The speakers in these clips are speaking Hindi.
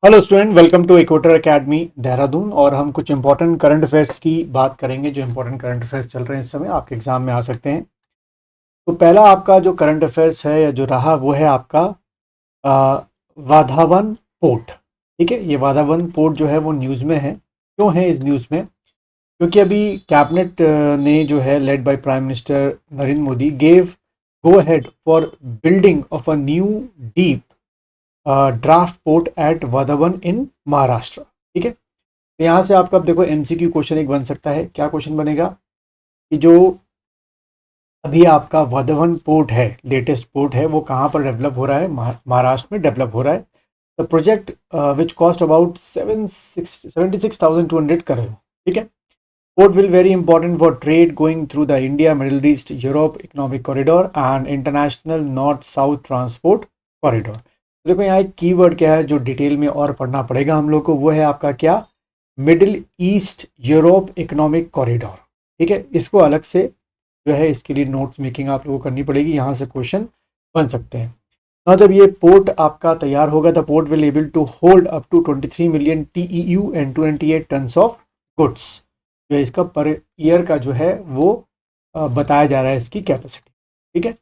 Hello student, welcome to Equator academy Dehradun. और हम कुछ इंपॉर्टेंट करंट अफेयर्स की बात करेंगे। जो इंपॉर्टेंट करंट अफेयर्स चल रहे हैं इस समय आपके एग्जाम में आ सकते हैं। तो पहला आपका जो करंट अफेयर्स है या जो रहा वो है आपका आ, वाधावन पोर्ट। ठीक है, ये वाधावन पोर्ट जो है वो न्यूज़ में है। क्यों है इस न्यूज़ में? क्योंकि अभी कैबिनेट ने जो है led by prime minister Narendra Modi gave go ahead for building of a new deep draft port at Vadhavan in Maharashtra. ठीक है, तो यहाँ से आपका अब देखो एमसीक्यू क्वेश्चन एक बन सकता है। क्या क्वेश्चन बनेगा कि जो अभी आपका वाधवन पोर्ट है, लेटेस्ट पोर्ट है, वो कहाँ पर डेवलप हो रहा है? महाराष्ट्र में डेवलप हो रहा है। The project which cost about 76,200 crore. ठीक है, port will very important for trade going through the India middle east Europe economic corridor and international north south transport corridor. देखो यहाँ एक कीवर्ड क्या है जो डिटेल में और पढ़ना पड़ेगा हम लोग को, वो है आपका क्या? Middle east Europe economic corridor. ठीक है, इसको अलग से जो है इसके लिए नोट्स मेकिंग आप लोगों को करनी पड़ेगी। यहाँ से क्वेश्चन बन सकते हैं ना। जब ये पोर्ट आपका तैयार होगा the port will able to hold up to 23 million TEU and 28 tons of goods. जो इसका पर ईयर का जो है वो बताया जा रहा है इसकी कैपेसिटी। ठीक है,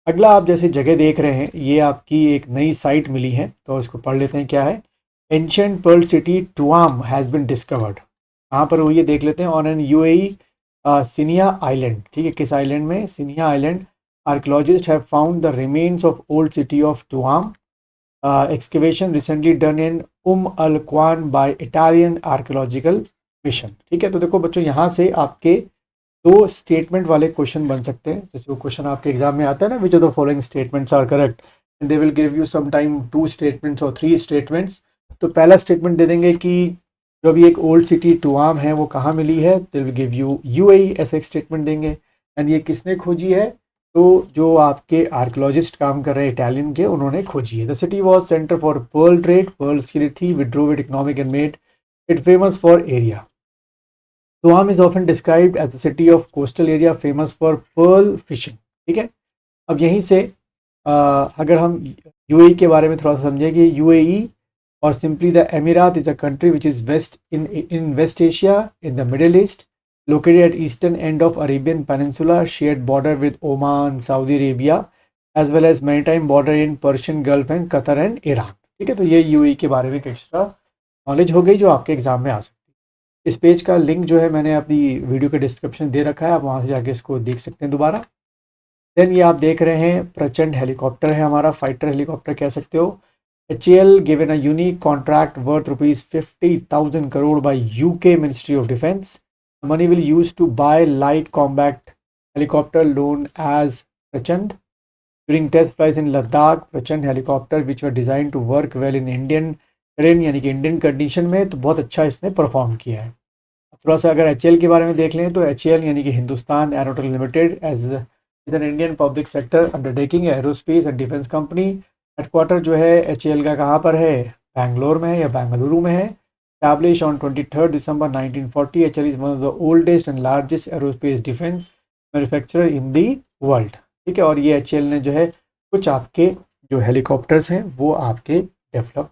अगला आप जैसे जगह देख रहे हैं, ये आपकी एक नई साइट मिली है, तो इसको पढ़ लेते हैं। क्या है? Ancient pearl city Tuam has been discovered. कहाँ पर हुई है देख लेते हैं। On an UAE Siniya island. ठीक है, किस आइलैंड में? Siniya island. Archaeologist have found the remains of old city of Tuam. Excavation recently done in Al Quwain by Italian archaeological mission. ठीक है, तो देखो बच्चों यहाँ से आपके दो स्टेटमेंट वाले क्वेश्चन बन सकते हैं। जैसे वो क्वेश्चन आपके एग्जाम में आता है ना, which of the following statements are correct, and they will give you some time 2 statements और 3 स्टेटमेंट्स। तो पहला स्टेटमेंट दे देंगे कि जो अभी एक ओल्ड सिटी टुआम है वो कहाँ मिली है, दे विल गिव यू UAE, ऐसे एक स्टेटमेंट देंगे। एंड ये किसने खोजी है? तो जो आपके आर्कियोलॉजिस्ट काम कर रहे हैं इटालियन के, उन्होंने खोजी है। The city was centre for pearl trade, pearls की लिए थी, which drove it economic and made it famous for area. Guam is often described as a city of coastal area famous for pearl fishing। ठीक है, अब यहीं से अगर हम UAE के बारे में थोड़ा सा समझेंगे। UAE और simply the Emirates is a country which is west in West Asia in the Middle East, located at eastern end of Arabian Peninsula, shared border with Oman, Saudi Arabia, as well as maritime border in Persian Gulf and Qatar and Iran। ठीक है, तो ये UAE के बारे में एक एक्स्ट्रा नॉलेज हो गई जो आपके एग्जाम में आ सकती है। इस पेज का लिंक जो है मैंने अपनी वीडियो के डिस्क्रिप्शन दे रखा है, आप वहाँ से जाके इसको देख सकते हैं दोबारा। देन ये आप देख रहे हैं प्रचंड हेलीकॉप्टर है हमारा, फाइटर हेलीकॉप्टर कह सकते हो। HAL given a unique contract worth ₹50,000 crore by UK ministry of defence. Money will use to buy light combat helicopter lone as Prachand during test flies in Ladakh. Prachand helicopter which were design to work well in Indian terrain, यानी कि इंडियन कंडीशन में, तो बहुत अच्छा इसने परफॉर्म किया है। थोड़ा सा अगर HAL के बारे में देख लें तो HAL यानी कि Hindustan aeronautical limited is an Indian public sector undertaking aerospace and defence company. Headquarter जो है HAL का कहाँ पर है? बैंगलोर में है या बेंगलुरु में है। Established on 23 December 1940, HAL is one of the oldest and largest aerospace defense manufacturer in the world। ठीक है, और ये HAL ने जो है कुछ आपके जो हेलीकॉप्टर्स हैं वो आपके डेवलप